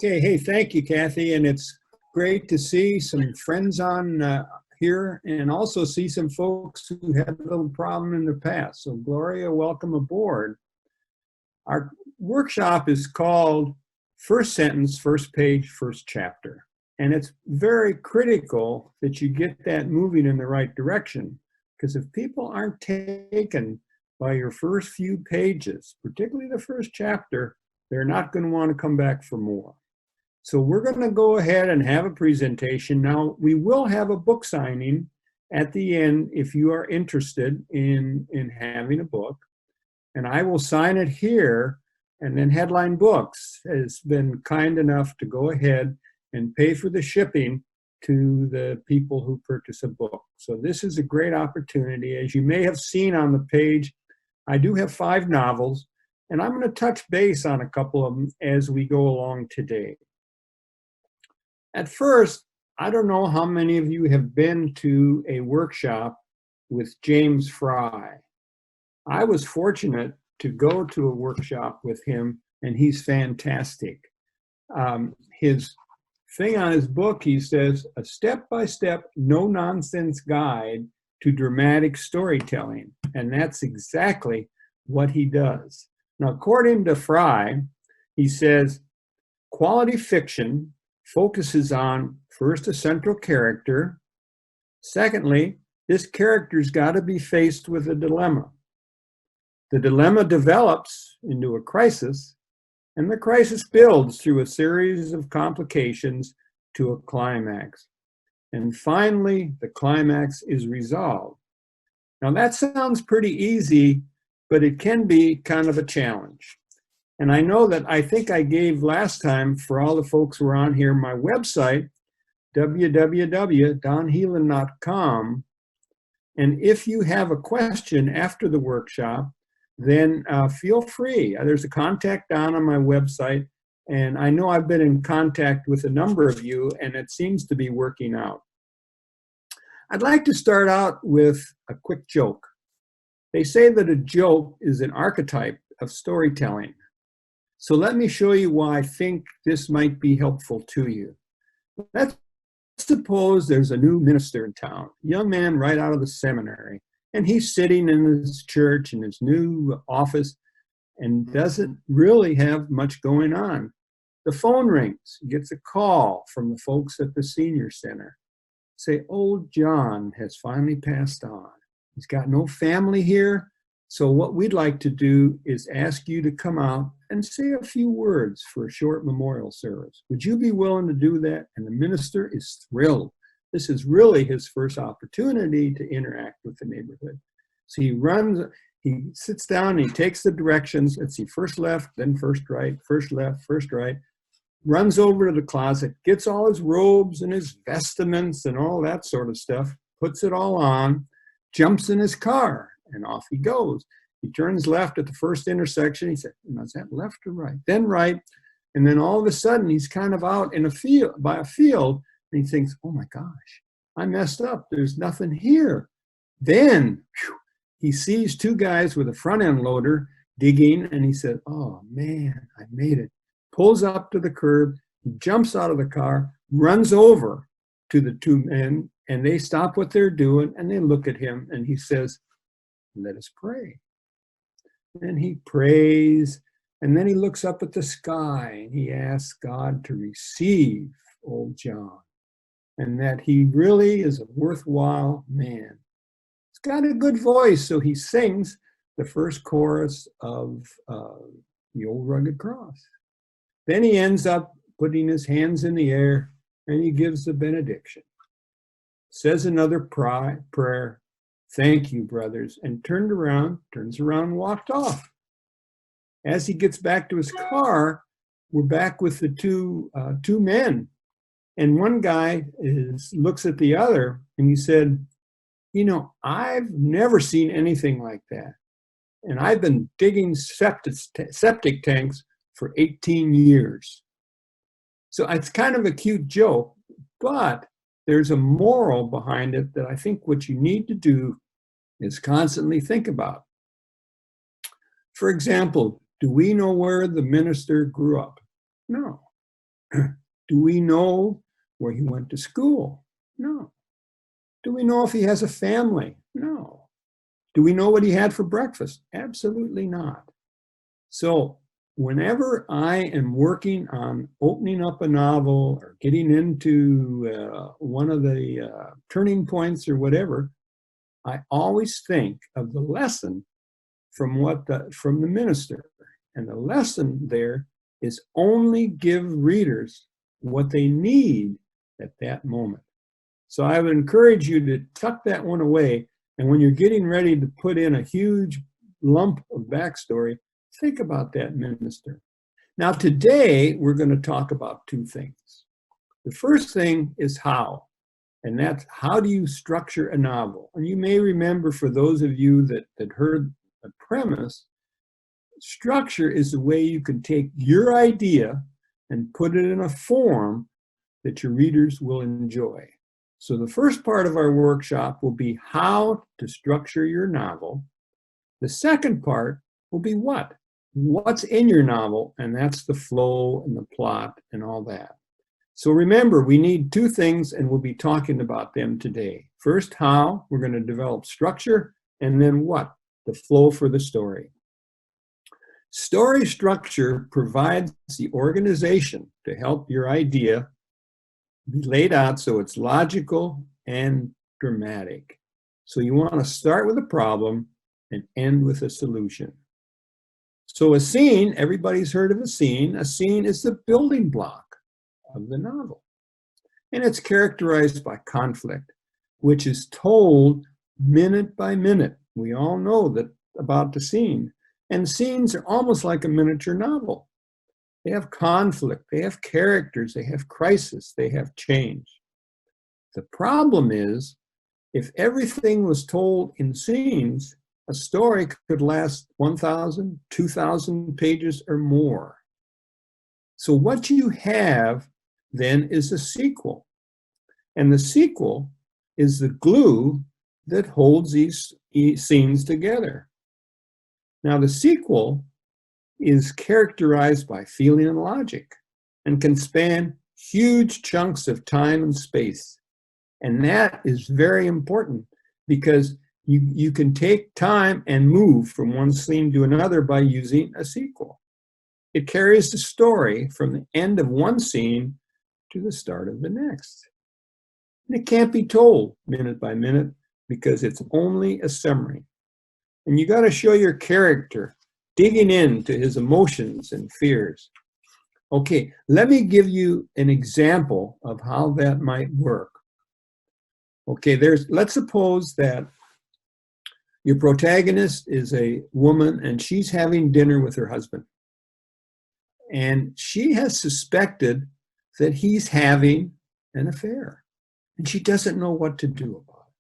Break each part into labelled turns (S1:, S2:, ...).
S1: Okay, hey, thank you, Kathy, and it's great to see some friends on here and also see some folks who had a little problem in the past. So Gloria, welcome aboard. Our workshop is called First Sentence, First Page, First Chapter. And it's very critical that you get that moving in the right direction, because if people aren't taken by your first few pages, particularly the first chapter, they're not going to want to come back for more. So we're going to go ahead and have a presentation. Now, we will have a book signing at the end if you are interested in having a book. And I will sign it here. And then Headline Books has been kind enough to go ahead and pay for the shipping to the people who purchase a book. So this is a great opportunity. As you may have seen on the page, I do have 5 novels, and I'm going to touch base on a couple of them as we go along today. At first, I don't know how many of you have been to a workshop with James Fry. I was fortunate to go to a workshop with him, and he's fantastic. His thing on his book, he says, a step-by-step, no-nonsense guide to dramatic storytelling. And that's exactly what he does. Now, according to Fry, he says, quality fiction focuses on, first, a central character. Secondly, this character's got to be faced with a dilemma. The dilemma develops into a crisis, and the crisis builds through a series of complications to a climax. And finally, the climax is resolved. Now that sounds pretty easy, but it can be kind of a challenge. And I know that I think I gave last time, for all the folks who are on here, my website, www.donhelin.com. And if you have a question after the workshop, then feel free. There's a contact down on my website, and I know I've been in contact with a number of you, and it seems to be working out. I'd like to start out with a quick joke. They say that a joke is an archetype of storytelling. So let me show you why I think this might be helpful to you. Let's suppose there's a new minister in town, a young man right out of the seminary. And he's sitting in his church in his new office and doesn't really have much going on. The phone rings, he gets a call from the folks at the senior center. Say, old John has finally passed on. He's got no family here. So what we'd like to do is ask you to come out and say a few words for a short memorial service. Would you be willing to do that? And the minister is thrilled. This is really his first opportunity to interact with the neighborhood. So he sits down, and he takes the directions. Let's see, first left, then first right, first left, first right. Runs over to the closet, gets all his robes and his vestments and all that sort of stuff, puts it all on, jumps in his car, and off he goes. He turns left at the first intersection. He said, is that left or right? Then right. And then all of a sudden, he's kind of out in a field, by a field, and he thinks, oh my gosh, I messed up. There's nothing here. Then he sees 2 guys with a front end loader digging, and he said, oh man, I made it. Pulls up to the curb, he jumps out of the car, runs over to the 2 men, and they stop what they're doing, and they look at him, and he says, let us pray. And he prays, and then he looks up at the sky, and he asks God to receive old John, and that he really is a worthwhile man. He's got a good voice, so he sings the first chorus of the Old Rugged Cross. Then he ends up putting his hands in the air, and he gives the benediction. Says another prayer, thank you, brothers, and turns around and walked off. As he gets back to his car, we're back with the two men. And one guy looks at the other, and he said, I've never seen anything like that. And I've been digging septic tanks for 18 years. So it's kind of a cute joke, but there's a moral behind it that I think what you need to do is constantly think about. For example, do we know where the minister grew up? No. Do we know where he went to school? No. Do we know if he has a family? No. Do we know what he had for breakfast? Absolutely not. So whenever I am working on opening up a novel or getting into one of the turning points or whatever, I always think of the lesson from the minister. And the lesson there is only give readers what they need at that moment. So I would encourage you to tuck that one away. And when you're getting ready to put in a huge lump of backstory, think about that minister. Now, today, we're going to talk about two things. The first thing is how, and that's how do you structure a novel? And you may remember, for those of you that heard the premise, structure is the way you can take your idea and put it in a form that your readers will enjoy. So the first part of our workshop will be how to structure your novel. The second part will be what's in your novel, and that's the flow and the plot and all that. So remember, we need two things, and we'll be talking about them today. First, how we're going to develop structure, and then what? The flow for the story. Story structure provides the organization to help your idea be laid out so it's logical and dramatic. So you want to start with a problem and end with a solution. So a scene, everybody's heard of a scene. A scene is the building block of the novel. And it's characterized by conflict, which is told minute by minute. We all know that about the scene. And scenes are almost like a miniature novel. They have conflict, they have characters, they have crisis, they have change. The problem is, if everything was told in scenes, a story could last 1,000, 2,000 pages or more. So what you have then is a sequel. And the sequel is the glue that holds these scenes together. Now, the sequel is characterized by feeling and logic and can span huge chunks of time and space. And that is very important because you can take time and move from one scene to another by using a sequel. It carries the story from the end of one scene to the start of the next. And it can't be told minute by minute because it's only a summary. And you got to show your character digging into his emotions and fears. Okay, let me give you an example of how that might work. Okay, let's suppose that your protagonist is a woman and she's having dinner with her husband. And she has suspected that he's having an affair. And she doesn't know what to do about it.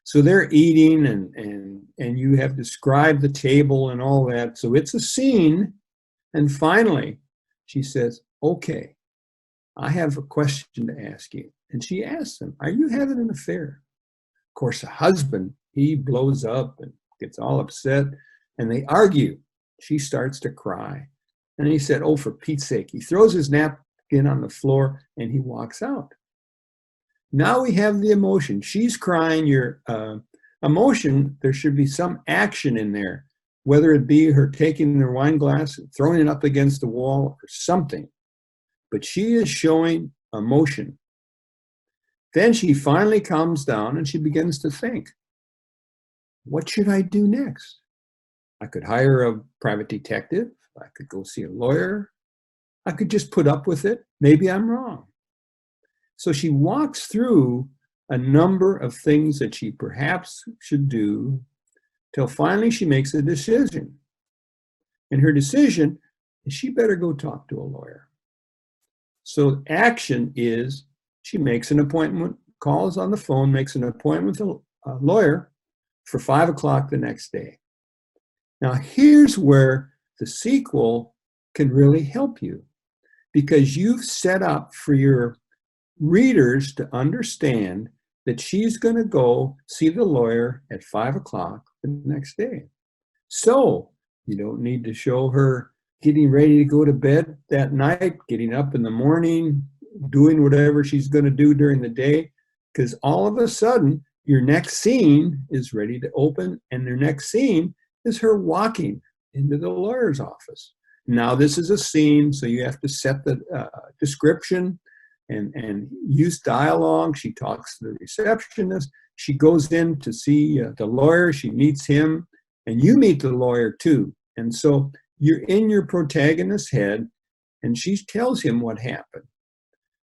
S1: So they're eating and you have described the table and all that. So it's a scene. And finally, she says, okay, I have a question to ask you. And she asks him, are you having an affair? Of course, the husband, he blows up and gets all upset and they argue. She starts to cry. And he said, oh, for Pete's sake. He throws his napkin on the floor and he walks out. Now we have the emotion. She's crying. Your emotion, there should be some action in there, whether it be her taking her wine glass, throwing it up against the wall or something. But she is showing emotion. Then she finally calms down and she begins to think, what should I do next? I could hire a private detective. I could go see a lawyer. I could just put up with it. Maybe I'm wrong. So she walks through a number of things that she perhaps should do till finally she makes a decision. And her decision is she better go talk to a lawyer. So action is she makes an appointment, calls on the phone, makes an appointment with a lawyer for 5 o'clock the next day. Now here's where the sequel can really help you because you've set up for your readers to understand that she's going to go see the lawyer at 5 o'clock the next day. So you don't need to show her getting ready to go to bed that night, getting up in the morning, doing whatever she's going to do during the day, because all of a sudden your next scene is ready to open, and your next scene is her walking into the lawyer's office. Now this is a scene, so you have to set the description and use dialogue. She talks to the receptionist. She goes in to see the lawyer. She meets him, and you meet the lawyer too. And so you're in your protagonist's head, and she tells him what happened.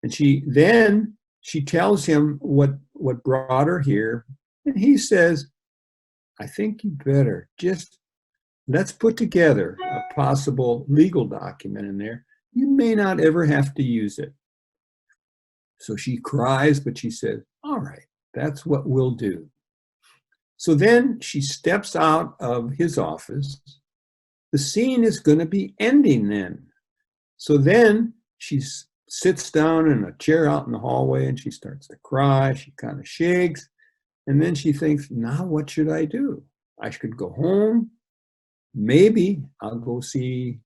S1: And she tells him what brought her here. And he says, I think you better just, let's put together a possible legal document in there. You may not ever have to use it. So she cries, but she says, all right, that's what we'll do. So then she steps out of his office. The scene is going to be ending then. So then she sits down in a chair out in the hallway and she starts to cry. She kind of shakes. And then she thinks, now what should I do? I could go home. Maybe I'll go see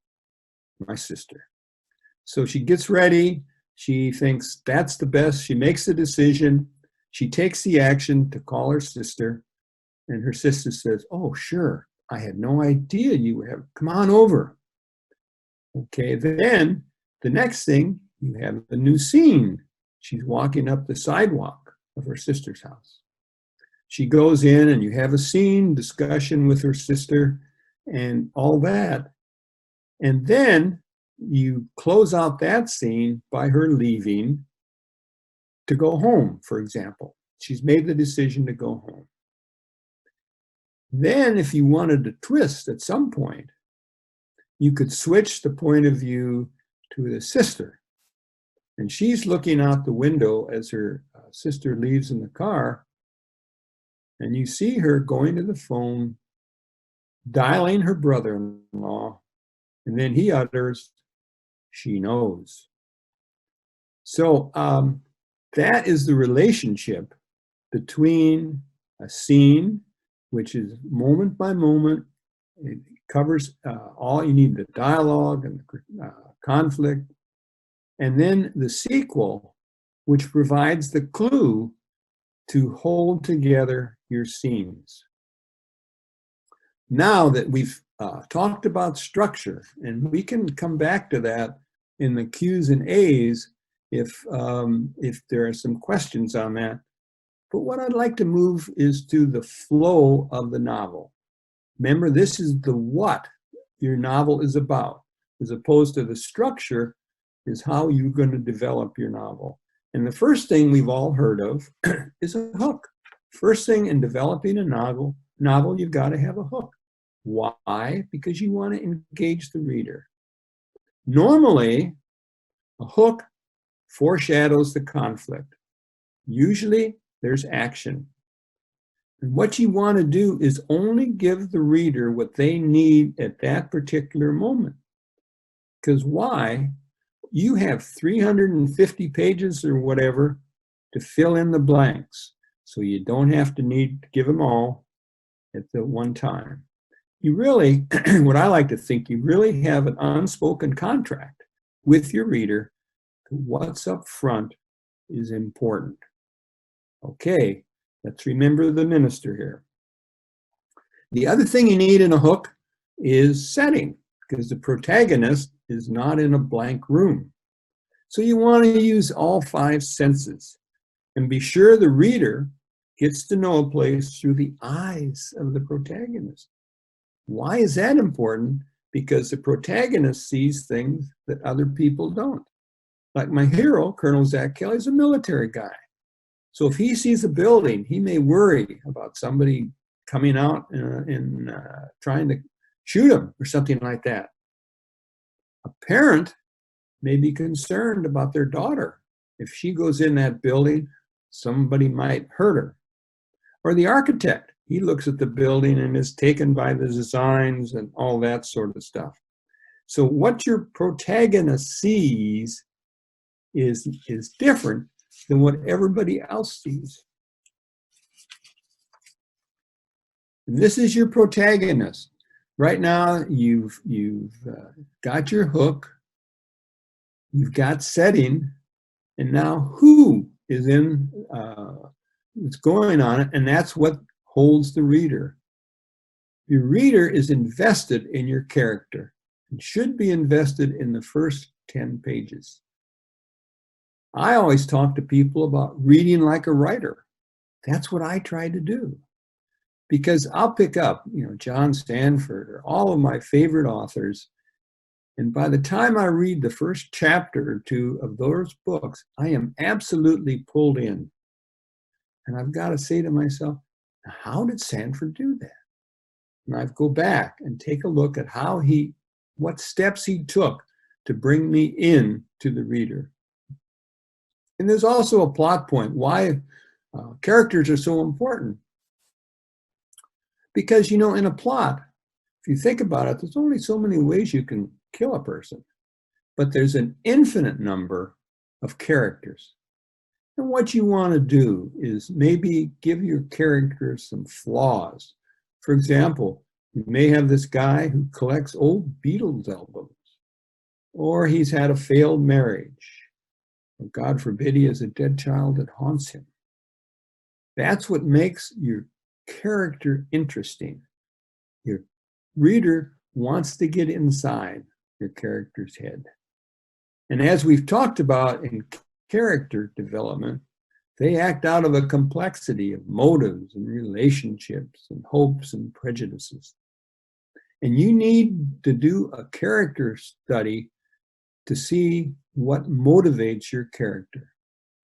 S1: my sister. So she gets ready. She thinks that's the best. She makes the decision. She takes the action to call her sister. And her sister says, oh, sure. I had no idea you would have. Come on over. Okay, then the next thing, you have a new scene. She's walking up the sidewalk of her sister's house. She goes in and you have a scene, discussion with her sister and all that. And then you close out that scene by her leaving to go home, for example. She's made the decision to go home. Then if you wanted to twist at some point, you could switch the point of view to the sister. And she's looking out the window as her sister leaves in the car. And you see her going to the phone, dialing her brother-in-law, and then he utters, she knows. So that is the relationship between a scene, which is moment by moment. It covers all you need, the dialogue and the conflict. And then the sequel, which provides the clue to hold together your scenes. Now that we've talked about structure, and we can come back to that in the Q's and A's if there are some questions on that. But what I'd like to move is to the flow of the novel. Remember, this is the what your novel is about, as opposed to the structure is how you're going to develop your novel. And the first thing we've all heard of is a hook. First thing in developing a novel, you've got to have a hook. Why? Because you want to engage the reader. Normally, a hook foreshadows the conflict. Usually, there's action. And what you want to do is only give the reader what they need at that particular moment. Because why? You have 350 pages or whatever to fill in the blanks. So you don't have to give them all at the one time. You really, what I like to think, you really have an unspoken contract with your reader. What's up front is important. Okay, let's remember the minister here. The other thing you need in a hook is setting, because the protagonist is not in a blank room. So you want to use all 5 senses and be sure the reader gets to know a place through the eyes of the protagonist. Why is that important? Because the protagonist sees things that other people don't. Like my hero, Colonel Zach Kelly, is a military guy. So if he sees a building, he may worry about somebody coming out and trying to shoot him or something like that. A parent may be concerned about their daughter. If she goes in that building, somebody might hurt her. Or the architect, he looks at the building and is taken by the designs and all that sort of stuff. So what your protagonist sees is different than what everybody else sees. And this is your protagonist. Right now, you've got your hook, you've got setting, and now who is in, it's going on it, and that's what holds the reader. Your reader is invested in your character and should be invested in the first 10 pages. I always talk to people about reading like a writer. That's what I try to do. Because I'll pick up, John Stanford or all of my favorite authors, and by the time I read the first chapter or two of those books, I am absolutely pulled in. And I've got to say to myself, how did Stanford do that? And I go back and take a look at what steps he took to bring me in to the reader. And there's also a plot point, why characters are so important. Because, in a plot, if you think about it, there's only so many ways you can kill a person. But there's an infinite number of characters. And what you want to do is maybe give your character some flaws. For example, you may have this guy who collects old Beatles albums, or he's had a failed marriage, or God forbid he has a dead child that haunts him. That's what makes your character interesting. Your reader wants to get inside your character's head. And as we've talked about in character development, they act out of a complexity of motives and relationships and hopes and prejudices. And you need to do a character study to see what motivates your character.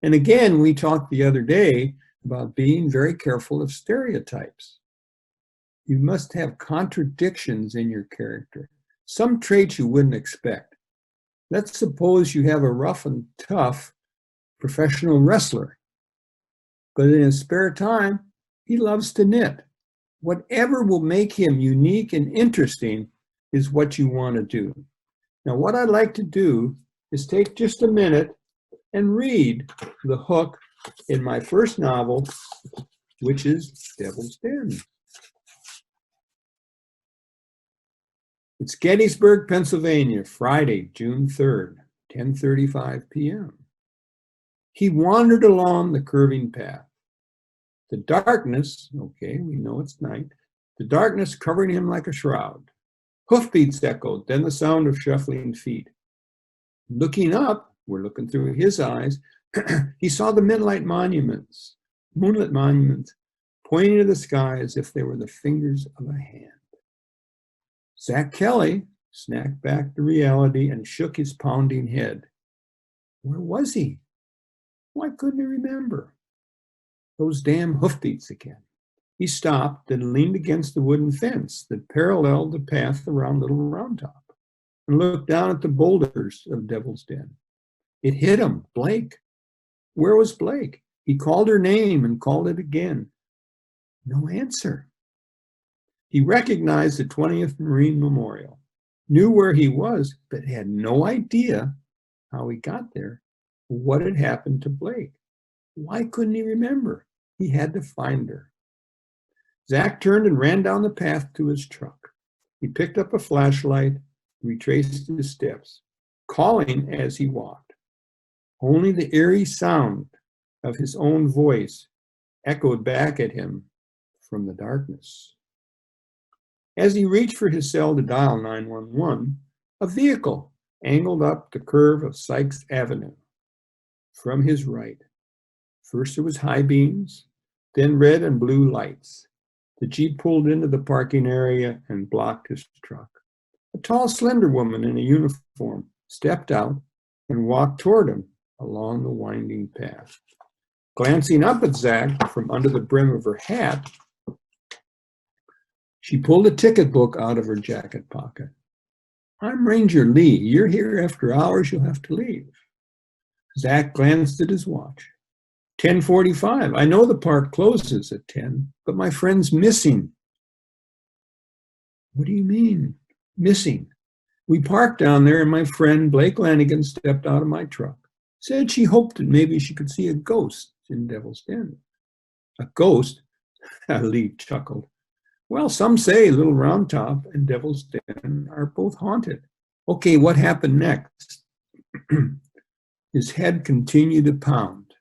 S1: And again, we talked the other day about being very careful of stereotypes. You must have contradictions in your character, some traits you wouldn't expect. Let's suppose you have a rough and tough professional wrestler, but in his spare time, he loves to knit. Whatever will make him unique and interesting is what you want to do. Now, what I'd like to do is take just a minute and read the hook in my first novel, which is Devil's Den. It's Gettysburg, Pennsylvania, Friday, June 3rd, 10:35 p.m. He wandered along the curving path. The darkness, okay, we know it's night, the darkness covered him like a shroud. Hoofbeats echoed, then the sound of shuffling feet. Looking up, we're looking through his eyes, he saw the moonlit monuments, pointing to the sky as if they were the fingers of a hand. Zach Kelly snapped back to reality and shook his pounding head. Where was he? Why couldn't he remember? Those damn hoofbeats again. He stopped and leaned against the wooden fence that paralleled the path around Little Round Top and looked down at the boulders of Devil's Den. It hit him, Blake. Where was Blake? He called her name and called it again. No answer. He recognized the 20th Marine Memorial, knew where he was, but had no idea how he got there, what had happened to Blake. Why couldn't he remember? He had to find her. Zach turned and ran down the path to his truck. He picked up a flashlight, retraced his steps, calling as he walked. Only the eerie sound of his own voice echoed back at him from the darkness. As he reached for his cell to dial 911, a vehicle angled up the curve of Sykes Avenue from his right. First there was high beams, then red and blue lights. The Jeep pulled into the parking area and blocked his truck. A tall, slender woman in a uniform stepped out and walked toward him along the winding path. Glancing up at Zach from under the brim of her hat, she pulled a ticket book out of her jacket pocket. I'm Ranger Lee. You're here after hours. You'll have to leave. Zach glanced at his watch. 10:45. I know the park closes at 10, but my friend's missing. What do you mean, missing? We parked down there and my friend Blake Lanigan stepped out of my truck. Said she hoped that maybe she could see a ghost in Devil's Den. A ghost? Lee chuckled. Well, some say Little Round Top and Devil's Den are both haunted. Okay, what happened next? His head continued to pound.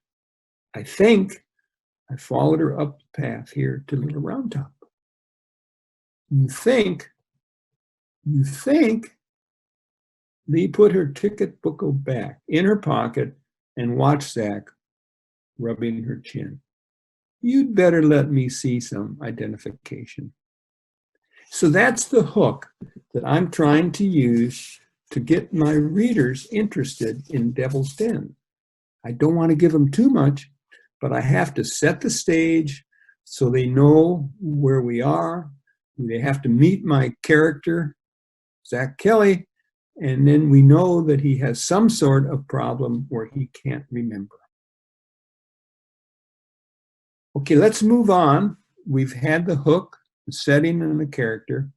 S1: I think I followed her up the path here to Little Round Top. You think? Lee put her ticket book back in her pocket and watched Zach rubbing her chin. You'd better let me see some identification. So that's the hook that I'm trying to use to get my readers interested in Devil's Den. I don't want to give them too much, but I have to set the stage so they know where we are. They have to meet my character, Zach Kelly, and then we know that he has some sort of problem where he can't remember. Okay, let's move on. We've had the hook, the setting, and the character.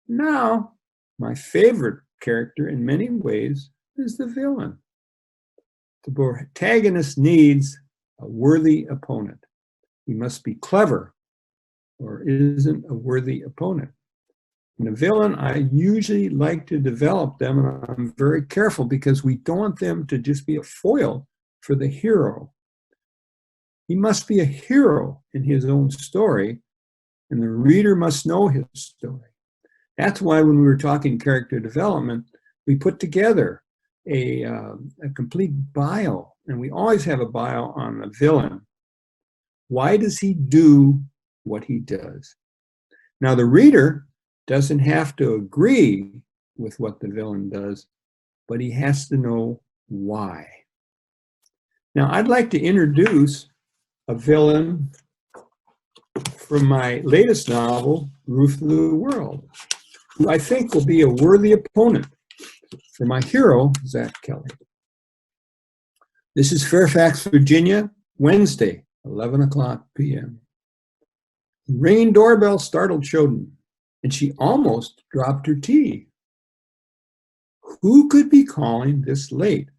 S1: Now, my favorite character in many ways is the villain. The protagonist needs a worthy opponent. He must be clever or isn't a worthy opponent. And the villain, I usually like to develop them, and I'm very careful because we don't want them to just be a foil for the hero. He must be a hero in his own story, and the reader must know his story. That's why when we were talking character development, we put together a complete bio, and we always have a bio on the villain. Why does he do what he does? Now, the reader doesn't have to agree with what the villain does, but he has to know why. Now, I'd like to introduce a villain from my latest novel, Roof of the World, who I think will be a worthy opponent for my hero, Zach Kelly. This is Fairfax, Virginia, Wednesday, 11 o'clock p.m. The ringing doorbell startled Choden, and she almost dropped her tea. Who could be calling this late?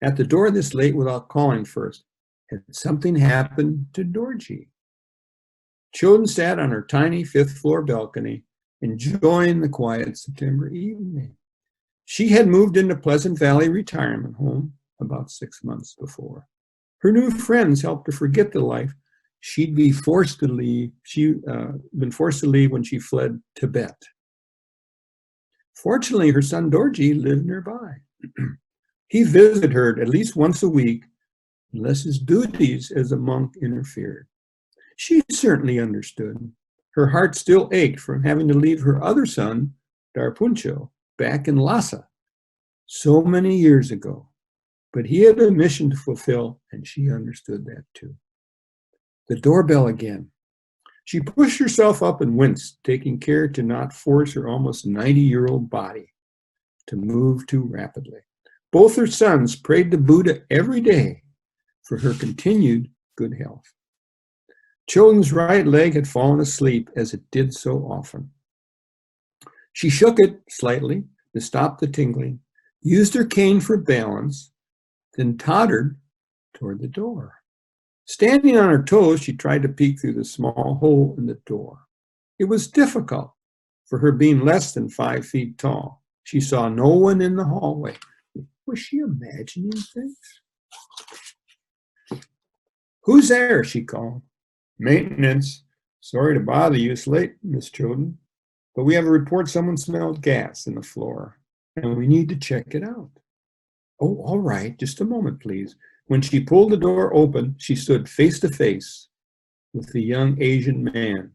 S1: At the door this late without calling first. Had something happened to Dorji? Choden sat on her tiny fifth-floor balcony, enjoying the quiet September evening. She had moved into Pleasant Valley retirement home about 6 months before. Her new friends helped her forget the life she'd been forced to leave. She'd been forced to leave when she fled Tibet. Fortunately, her son Dorji lived nearby. He visited her at least once a week, unless his duties as a monk interfered. She certainly understood. Her heart still ached from having to leave her other son, Darpuncho, back in Lhasa so many years ago. But he had a mission to fulfill, and she understood that too. The doorbell again. She pushed herself up and winced, taking care to not force her almost 90-year-old body to move too rapidly. Both her sons prayed to Buddha every day for her continued good health. Choden's right leg had fallen asleep, as it did so often. She shook it slightly to stop the tingling, used her cane for balance, then tottered toward the door. Standing on her toes, she tried to peek through the small hole in the door. It was difficult, for her being less than 5 feet tall. She saw no one in the hallway. Was she imagining things? Who's there? She called. Maintenance. Sorry to bother you. It's late, Miss Choden, but we have a report someone smelled gas in the floor, and we need to check it out. Oh, all right. Just a moment, please. When she pulled the door open, she stood face to face with the young Asian man,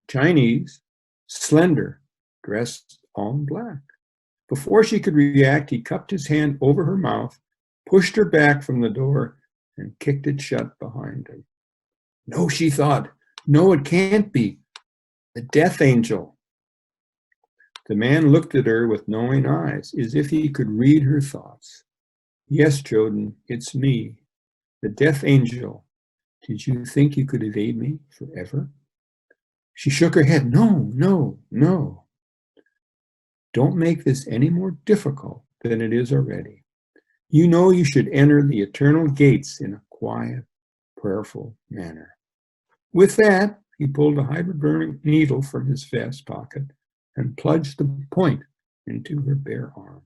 S1: Chinese, slender, dressed all in black. Before she could react, he cupped his hand over her mouth, pushed her back from the door, and kicked it shut behind him. No, she thought. No, it can't be. The death angel. The man looked at her with knowing eyes, as if he could read her thoughts. Yes, Choden, it's me, the death angel. Did you think you could evade me forever? She shook her head. No, no, no. Don't make this any more difficult than it is already. You know you should enter the eternal gates in a quiet, prayerful manner. With that, He pulled a hypodermic needle from his vest pocket and plunged the point into her bare arm.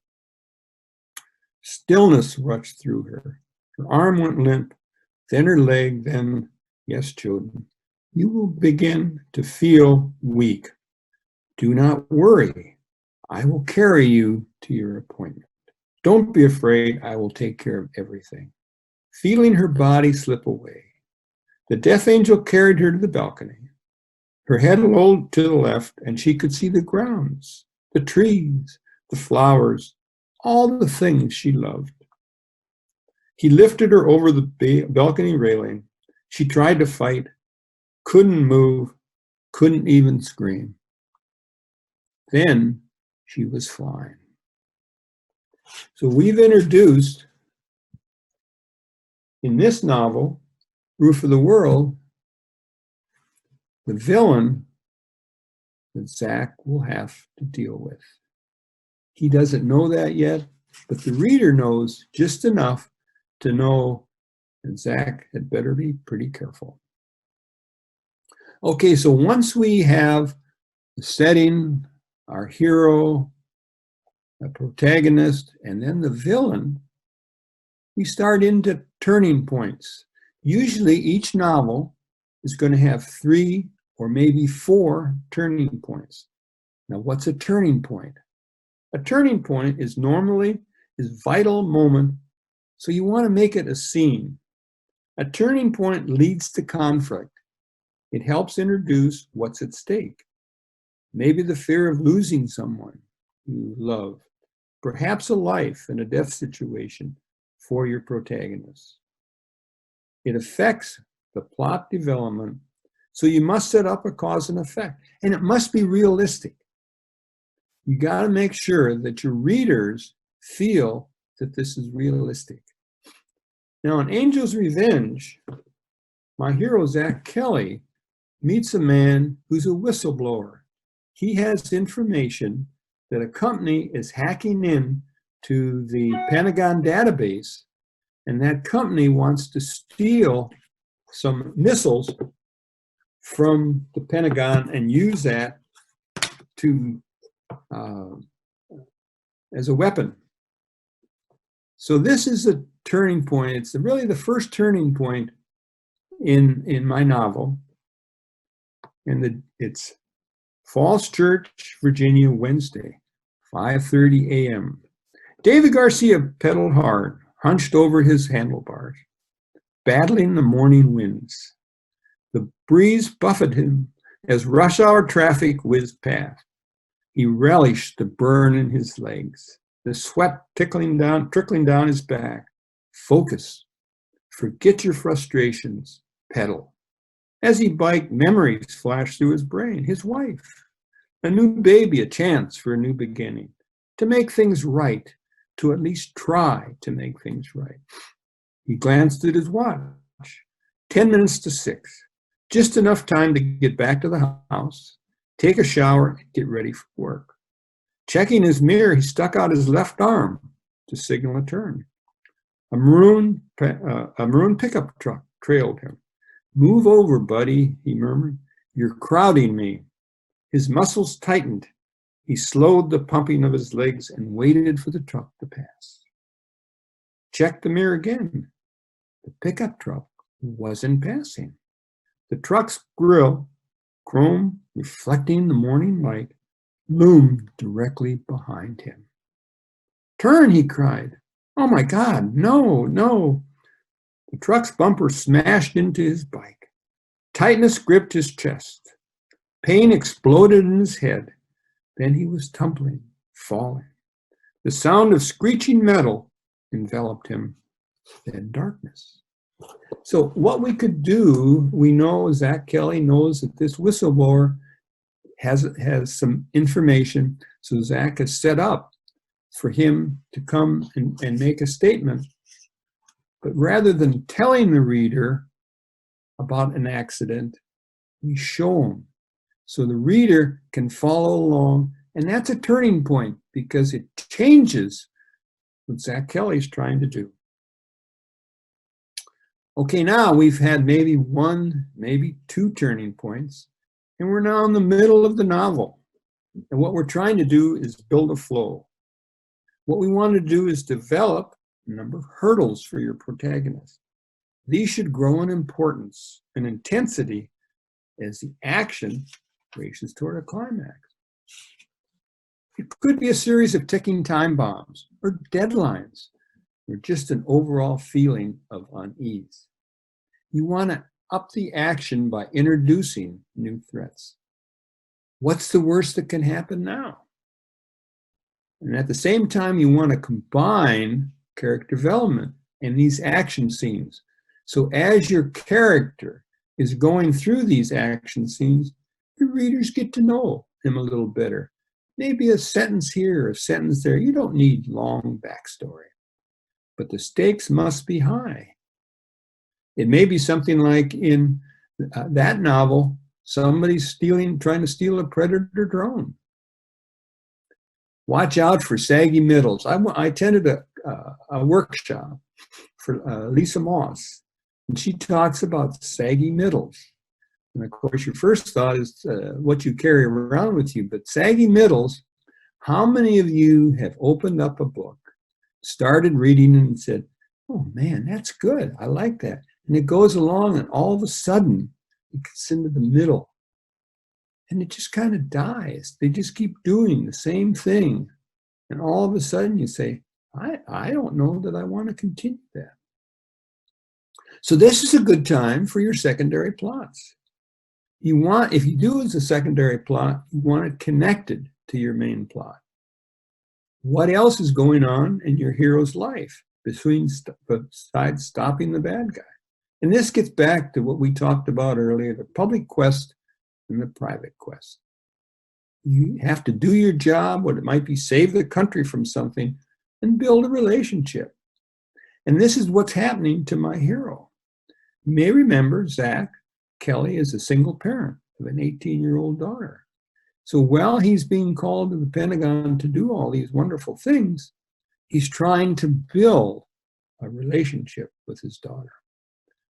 S1: Stillness rushed through her. Her arm went limp, then her leg, then, yes, children, you will begin to feel weak. Do not worry. I will carry you to your appointment. Don't be afraid. I will take care of everything. Feeling her body slip away, the death angel carried her to the balcony. Her head lolled to the left, and she could see the grounds, the trees, the flowers, all the things she loved. He lifted her over the balcony railing. She tried to fight, couldn't move, couldn't even scream. Then she was flying. So we've introduced, in this novel, Roof of the World, the villain that Zach will have to deal with. He doesn't know that yet, but the reader knows just enough to know that Zach had better be pretty careful. Okay, so once we have the setting, our hero, the protagonist, and then the villain, we start into turning points. Usually each novel is going to have 3 or maybe 4 turning points. Now, what's a turning point? A turning point is normally a vital moment, so you want to make it a scene. A turning point leads to conflict. It helps introduce what's at stake. Maybe the fear of losing someone you love, perhaps a life and a death situation for your protagonist. It affects the plot development, so you must set up a cause and effect, and it must be realistic. You got to make sure that your readers feel that this is realistic. Now, in Angel's Revenge, my hero, Zach Kelly, meets a man who's a whistleblower. He has information that a company is hacking in to the Pentagon database, and that company wants to steal some missiles from the Pentagon and use that to as a weapon. So this is a turning point. It's really the first turning point in my novel. And it's Falls Church, Virginia, Wednesday, 5:30 a.m. David Garcia pedaled hard, hunched over his handlebars, battling the morning winds. The breeze buffeted him as rush hour traffic whizzed past. He relished the burn in his legs, the sweat trickling down his back. Focus. Forget your frustrations. Pedal. As he biked, memories flashed through his brain. His wife, a new baby, a chance for a new beginning, to make things right, to at least try to make things right. He glanced at his watch. 10 minutes to 6. Just enough time to get back to the house, take a shower, and get ready for work. Checking his mirror, he stuck out his left arm to signal a turn. A maroon pickup truck trailed him. "Move over, buddy," he murmured. "You're crowding me." His muscles tightened. He slowed the pumping of his legs and waited for the truck to pass. Checked the mirror again. The pickup truck wasn't passing. The truck's grille, chrome reflecting the morning light, loomed directly behind him. "Turn," he cried. "Oh my God, no, no." The truck's bumper smashed into his bike. Tightness gripped his chest. Pain exploded in his head. Then he was tumbling, falling. The sound of screeching metal enveloped him. Then darkness. So what we could do, we know Zach Kelly knows that this whistleblower has some information. So Zach has set up for him to come and make a statement. But rather than telling the reader about an accident, we show them. So the reader can follow along. And that's a turning point because it changes what Zach Kelly's trying to do. Okay, now we've had maybe one, maybe two turning points, and we're now in the middle of the novel. And what we're trying to do is build a flow. What we want to do is develop a number of hurdles for your protagonist. These should grow in importance and intensity as the action races toward a climax. It could be a series of ticking time bombs or deadlines or just an overall feeling of unease. You want to up the action by introducing new threats. What's the worst that can happen now? And at the same time, you want to combine character development and these action scenes. So as your character is going through these action scenes, your readers get to know him a little better. Maybe a sentence here, a sentence there. You don't need long backstory. But the stakes must be high. It may be something like in that novel, somebody's trying to steal a Predator drone. Watch out for saggy middles. I attended a workshop for Lisa Moss, and she talks about saggy middles. And of course, your first thought is what you carry around with you, but saggy middles, how many of you have opened up a book, started reading and said, oh man, that's good, I like that. And it goes along and all of a sudden, it gets into the middle. And it just kind of dies. They just keep doing the same thing. And all of a sudden you say, I don't know that I want to continue that. So this is a good time for your secondary plots. If you do as a secondary plot, you want it connected to your main plot. What else is going on in your hero's life besides stopping the bad guy? And this gets back to what we talked about earlier, the public quest and the private quest. You have to do your job, what it might be, save the country from something, and build a relationship. And this is what's happening to my hero. You may remember Zach Kelly is a single parent of an 18-year-old daughter. So while he's being called to the Pentagon to do all these wonderful things, he's trying to build a relationship with his daughter.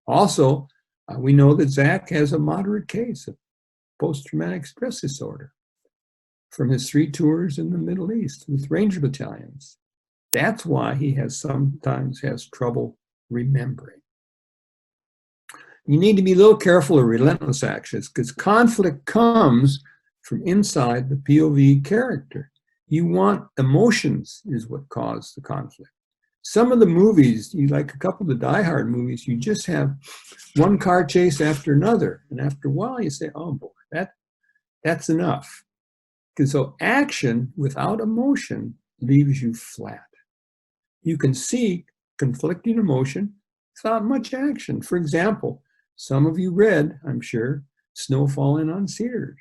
S1: Also, we know that Zach has a moderate case of post-traumatic stress disorder from his 3 tours in the Middle East with Ranger battalions. That's why he sometimes has trouble remembering. You need to be a little careful of relentless actions because conflict comes from inside the POV character. You want emotions is what caused the conflict. Some of the movies, you like a couple of the Die Hard movies, you just have one car chase after another. And after a while you say, oh boy, that's enough. Because so action without emotion leaves you flat. You can see conflicting emotion without much action. For example, some of you read, I'm sure, Snow Falling on Cedars.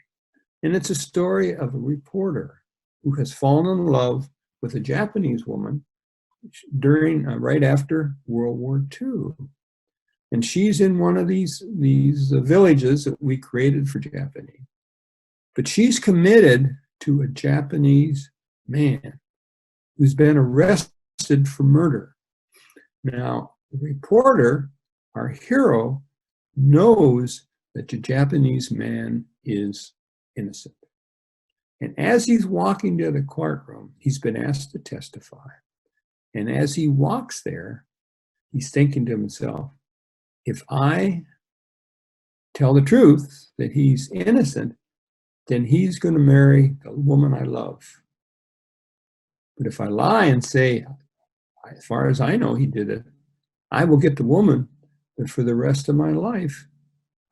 S1: And it's a story of a reporter who has fallen in love with a Japanese woman right after World War II. And she's in one of these villages that we created for Japanese. But she's committed to a Japanese man who's been arrested for murder. Now, the reporter, our hero, knows that the Japanese man is innocent. And as he's walking to the courtroom, he's been asked to testify. And as he walks there, he's thinking to himself, if I tell the truth that he's innocent, then he's going to marry the woman I love. But if I lie and say, as far as I know, he did it, I will get the woman, but for the rest of my life,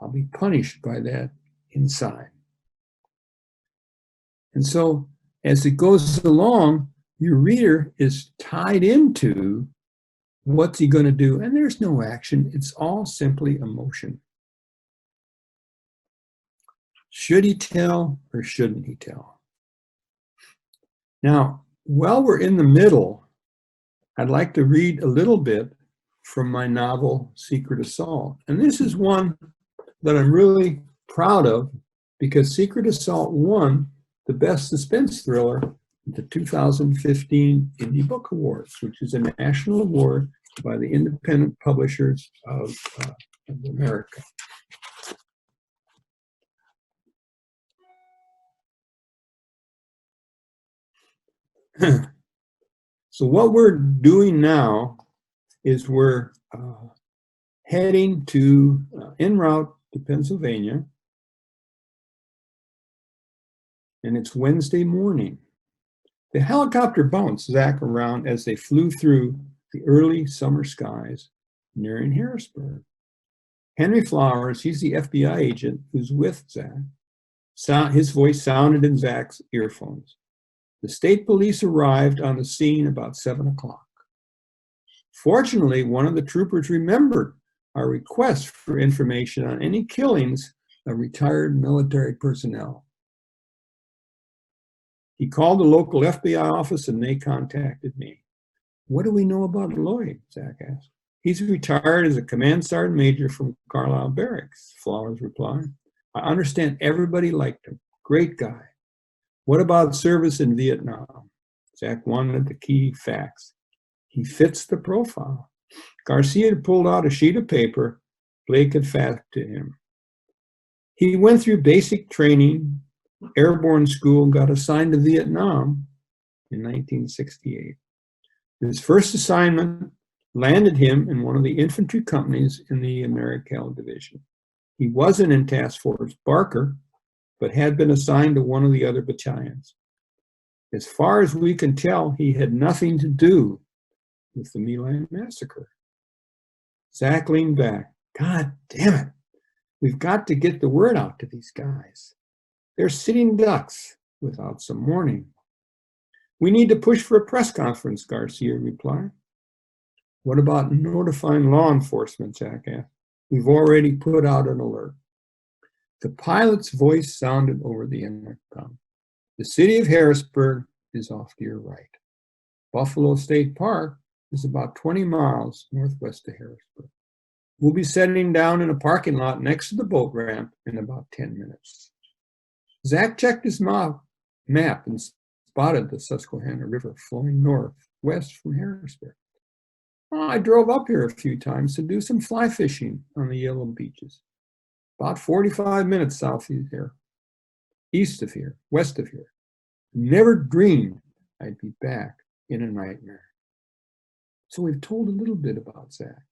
S1: I'll be punished by that inside. And so as it goes along, your reader is tied into what's he going to do. And there's no action. It's all simply emotion. Should he tell or shouldn't he tell? Now, while we're in the middle, I'd like to read a little bit from my novel, Secret Assault. And this is one that I'm really proud of because Secret Assault won the Best Suspense Thriller at the 2015 Indie Book Awards, which is a national award by the Independent Publishers of America. So what we're doing now is we're heading to en route to Pennsylvania, and it's Wednesday morning. The helicopter bounced Zach around as they flew through the early summer skies nearing Harrisburg. Henry Flowers, he's the FBI agent who's with Zach. His voice sounded in Zach's earphones. The state police arrived on the scene about 7 o'clock. Fortunately, one of the troopers remembered our request for information on any killings of retired military personnel. He called the local FBI office and they contacted me. What do we know about Lloyd? Zach asked. He's retired as a command sergeant major from Carlisle Barracks, Flowers replied. I understand everybody liked him. Great guy. What about service in Vietnam? Zach wanted the key facts. He fits the profile. Garcia had pulled out a sheet of paper. Blake had faxed to him. He went through basic training, airborne school, and got assigned to Vietnam in 1968. His first assignment landed him in one of the infantry companies in the Americal Division. He wasn't in Task Force Barker, but had been assigned to one of the other battalions. As far as we can tell, he had nothing to do with the My Lai massacre. Zach leaned back. God damn it. We've got to get the word out to these guys. They're sitting ducks without some warning. We need to push for a press conference, Garcia replied. What about notifying law enforcement, Zach asked. We've already put out an alert. The pilot's voice sounded over the intercom. The city of Harrisburg is off to your right. Buffalo State Park is about 20 miles northwest of Harrisburg. We'll be setting down in a parking lot next to the boat ramp in about 10 minutes. Zach checked his map and spotted the Susquehanna River flowing northwest from Harrisburg. I drove up here a few times to do some fly fishing on the yellow beaches. About 45 minutes south of here, east of here, west of here. Never dreamed I'd be back in a nightmare. So we've told a little bit about Zach.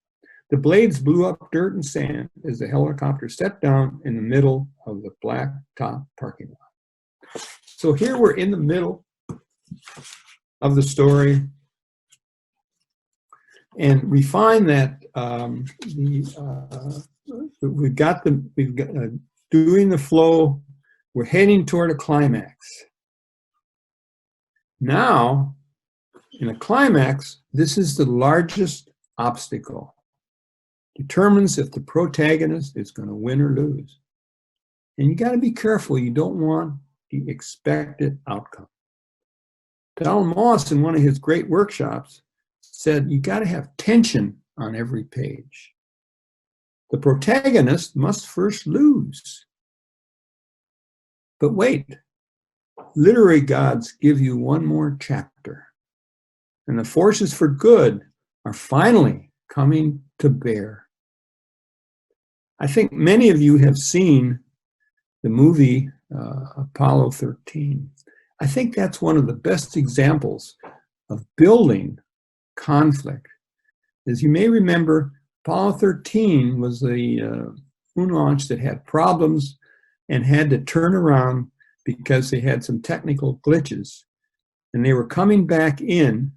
S1: The blades blew up dirt and sand as the helicopter set down in the middle of the blacktop parking lot. So here we're in the middle of the story, and we find that we've got doing the flow. We're heading toward a climax. Now, in a climax, this is the largest obstacle. Determines if the protagonist is going to win or lose. And you got to be careful. You don't want the expected outcome. Donald Moss, in one of his great workshops, said you got to have tension on every page. The protagonist must first lose. But wait, literary gods give you one more chapter. And the forces for good are finally coming to bear. I think many of you have seen the movie Apollo 13. I think that's one of the best examples of building conflict. As you may remember, Apollo 13 was the moon launch that had problems and had to turn around because they had some technical glitches. And they were coming back in,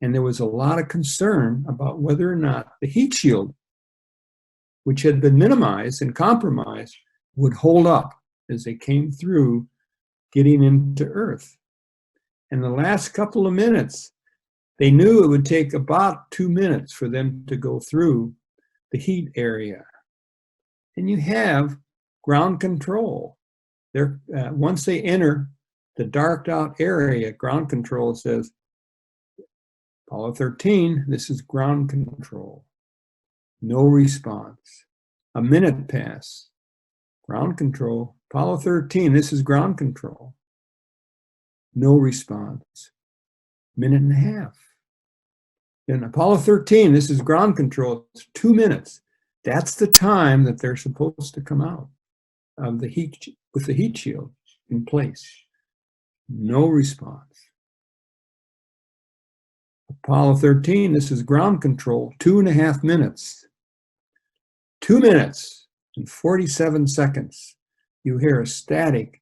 S1: and there was a lot of concern about whether or not the heat shield, which had been minimized and compromised, would hold up as they came through getting into Earth. And the last couple of minutes, they knew it would take about 2 minutes for them to go through the heat area. And you have ground control. Once they enter the darked out area, ground control says, Apollo 13, this is ground control. No response. A minute pass. Ground control. Apollo 13, this is ground control. No response. Minute and a half. In Apollo 13, this is ground control, it's 2 minutes. That's the time that they're supposed to come out of the heat, with the heat shield in place. No response. Apollo 13, this is ground control, 2.5 minutes. 2 minutes and 47 seconds. You hear a static.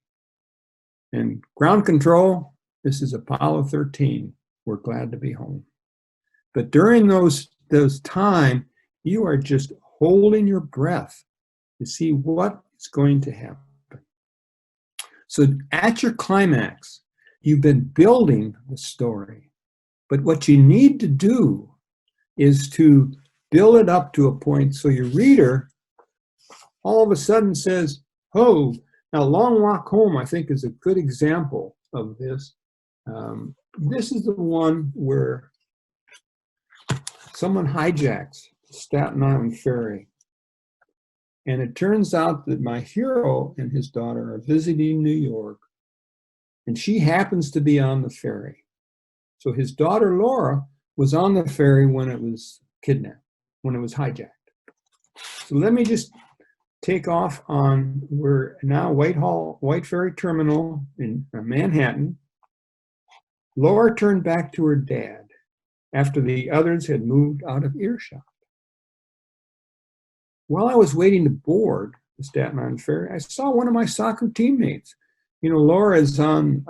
S1: And ground control, this is Apollo 13. We're glad to be home. But during those time, you are just holding your breath to see what is going to happen. So at your climax, you've been building the story. But what you need to do is to build it up to a point so your reader all of a sudden says, oh, now Long Walk Home, I think, is a good example of this. This is the one where someone hijacks Staten Island Ferry. And it turns out that my hero and his daughter are visiting New York, and she happens to be on the ferry. So his daughter, Laura, was on the ferry when it was kidnapped, when it was hijacked. So let me just take off on, we're now White Ferry Terminal in Manhattan. Laura turned back to her dad after the others had moved out of earshot. While I was waiting to board the Staten Island Ferry, I saw one of my soccer teammates. You know, Laura is on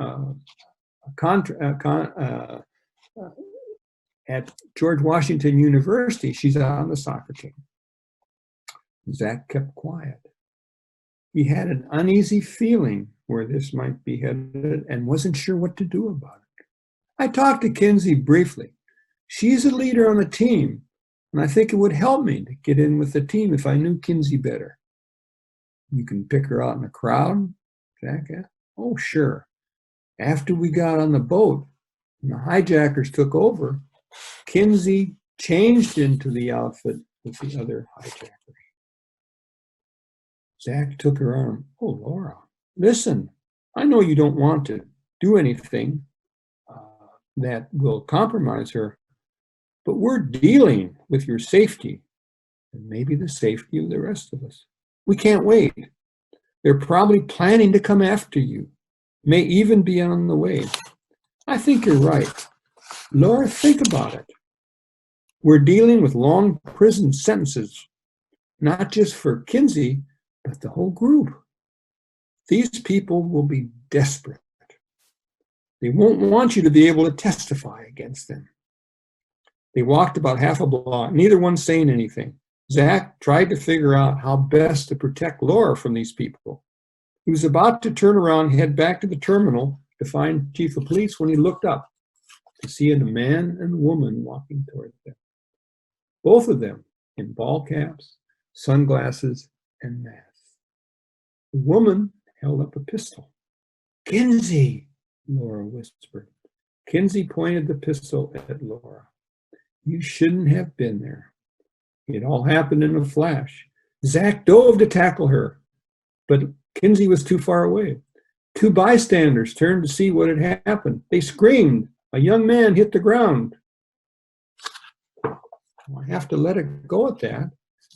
S1: at George Washington University. She's on the soccer team. Zach kept quiet. He had an uneasy feeling where this might be headed and wasn't sure what to do about it. I talked to Kinsey briefly. She's a leader on the team, and I think it would help me to get in with the team if I knew Kinsey better. You can pick her out in a crowd, Jack asked. Oh, sure. After we got on the boat and the hijackers took over, Kinsey changed into the outfit with the other hijackers. Zach took her arm. Oh, Laura, listen, I know you don't want to do anything that will compromise her, but we're dealing with your safety and maybe the safety of the rest of us. We can't wait. They're probably planning to come after you, may even be on the way. I think you're right. Laura, think about it. We're dealing with long prison sentences, not just for Kinsey, but the whole group. These people will be desperate. They won't want you to be able to testify against them. They walked about half a block, neither one saying anything. Zach tried to figure out how best to protect Laura from these people. He was about to turn around and head back to the terminal to find Chief of Police when he looked up to see a man and woman walking toward them. Both of them in ball caps, sunglasses, and masks. The woman held up a pistol. Kinsey, Laura whispered. Kinsey pointed the pistol at Laura. You shouldn't have been there. It all happened in a flash. Zach dove to tackle her, but Kinsey was too far away. Two bystanders turned to see what had happened. They screamed. A young man hit the ground. I have to let it go at that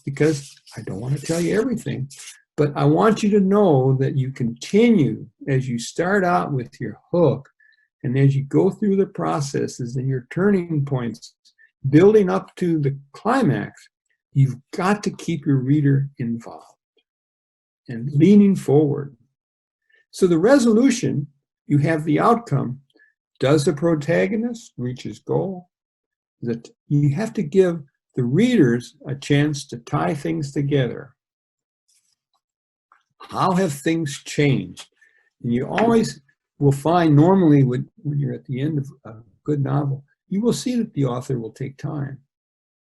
S1: because I don't want to tell you everything. But I want you to know that you continue as you start out with your hook and as you go through the processes and your turning points, building up to the climax, you've got to keep your reader involved and leaning forward. So the resolution, you have the outcome. Does the protagonist reach his goal? That you have to give the readers a chance to tie things together. How have things changed? And you always will find normally when you're at the end of a good novel, you will see that the author will take time.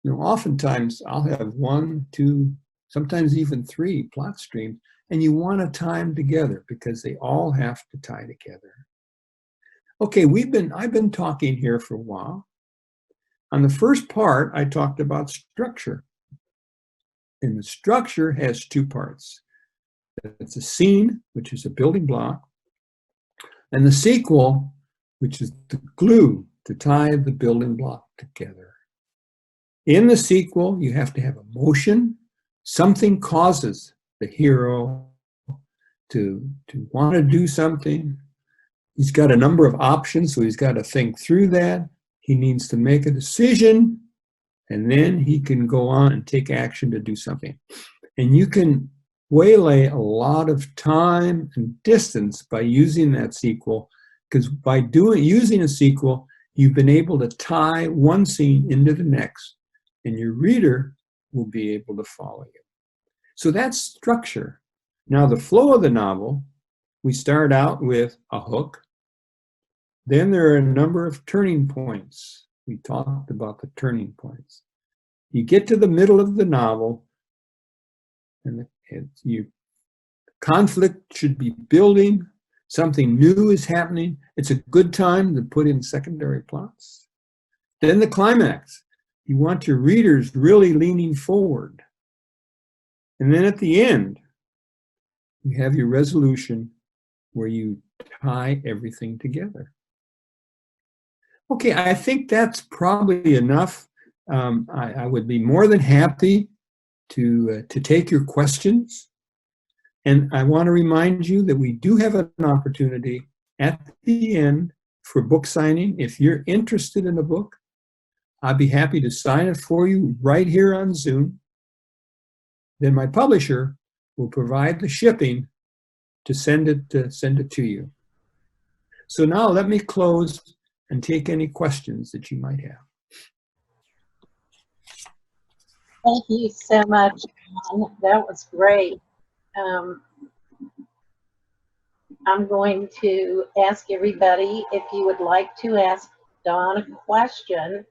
S1: You know, oftentimes I'll have 1, 2, sometimes even 3 plot streams, and you want to tie them together because they all have to tie together. Okay, I've been talking here for a while. On the first part, I talked about structure. And the structure has 2 parts. It's a scene, which is a building block, and the sequel, which is the glue to tie the building block together. In the sequel, you have to have emotion. Something causes the hero to want to do something. He's got a number of options, so he's got to think through that. He needs to make a decision, and then he can go on and take action to do something. And you can waylay a lot of time and distance by using that sequel, because by using a sequel, you've been able to tie one scene into the next, and your reader will be able to follow you. So that's structure. Now, the flow of the novel, we start out with a hook. Then there are a number of turning points. We talked about the turning points. You get to the middle of the novel, and conflict should be building. Something new is happening. It's a good time to put in secondary plots. Then the climax. You want your readers really leaning forward. And then at the end, you have your resolution where you tie everything together. Okay, I think that's probably enough. I would be more than happy to take your questions. And I want to remind you that we do have an opportunity at the end for book signing. If you're interested in a book, I'd be happy to sign it for you right here on Zoom. Then my publisher will provide the shipping to send it to you. So now let me close and take any questions that you might have.
S2: Thank you so much, John. That was great. I'm going to ask everybody if you would like to ask Don a question.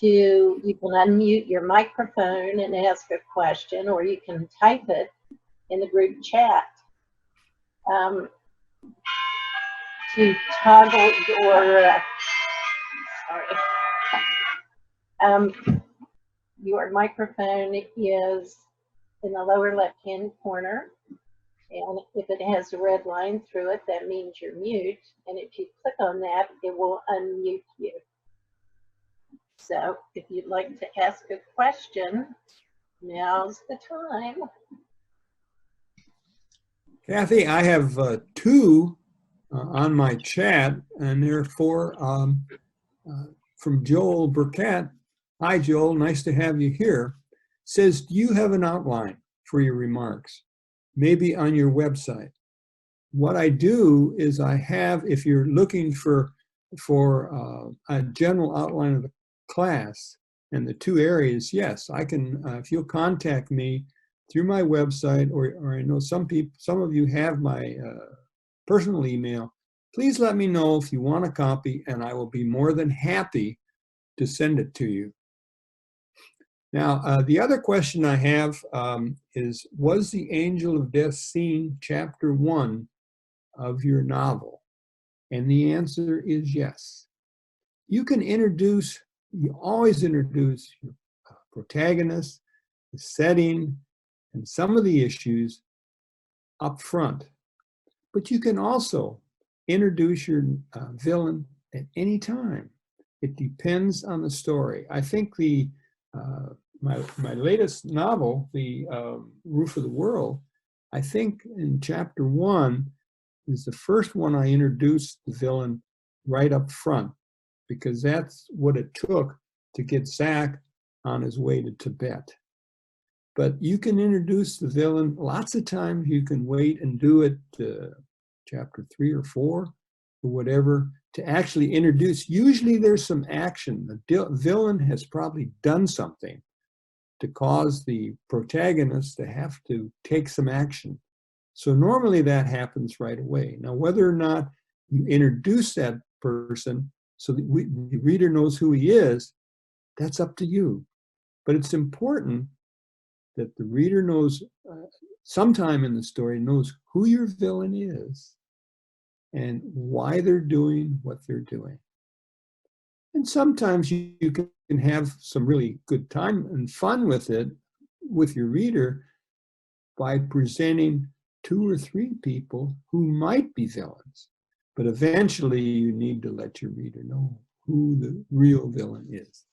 S2: You can unmute your microphone and ask a question, or you can type it in the group chat. To toggle your microphone is in the lower left-hand corner, and if it has a red line through it, that means you're mute, and if you click on that, it will unmute you. So if you'd like to ask a question, now's the time.
S1: Kathy, I have two on my chat, and they're from Joel Burkett. Hi, Joel, nice to have you here. Says, do you have an outline for your remarks? Maybe on your website. What I do is I have, if you're looking for a general outline of the class and the two areas, yes, I can, if you'll contact me through my website, or I know some of you have my personal email, please let me know if you want a copy, and I will be more than happy to send it to you. Now, the other question I have is, was the Angel of Death seen chapter 1 of your novel? And the answer is yes. You always introduce your protagonist, the setting, and some of the issues up front. But you can also introduce your villain at any time. It depends on the story. I think my latest novel, The Roof of the World, I think in chapter 1 is the first one I introduced the villain right up front, because that's what it took to get Zach on his way to Tibet. But you can introduce the villain lots of times. You can wait and do it chapter 3 or 4 or whatever to actually introduce. Usually there's some action. The villain has probably done something to cause the protagonist to have to take some action. So normally that happens right away. Now, whether or not you introduce that person so that the reader knows who he is, that's up to you. But it's important that the reader knows, sometime in the story, knows who your villain is and why they're doing what they're doing. And sometimes you can have some really good time and fun with it, with your reader, by presenting 2 or 3 people who might be villains. But eventually you need to let your reader know who the real villain is.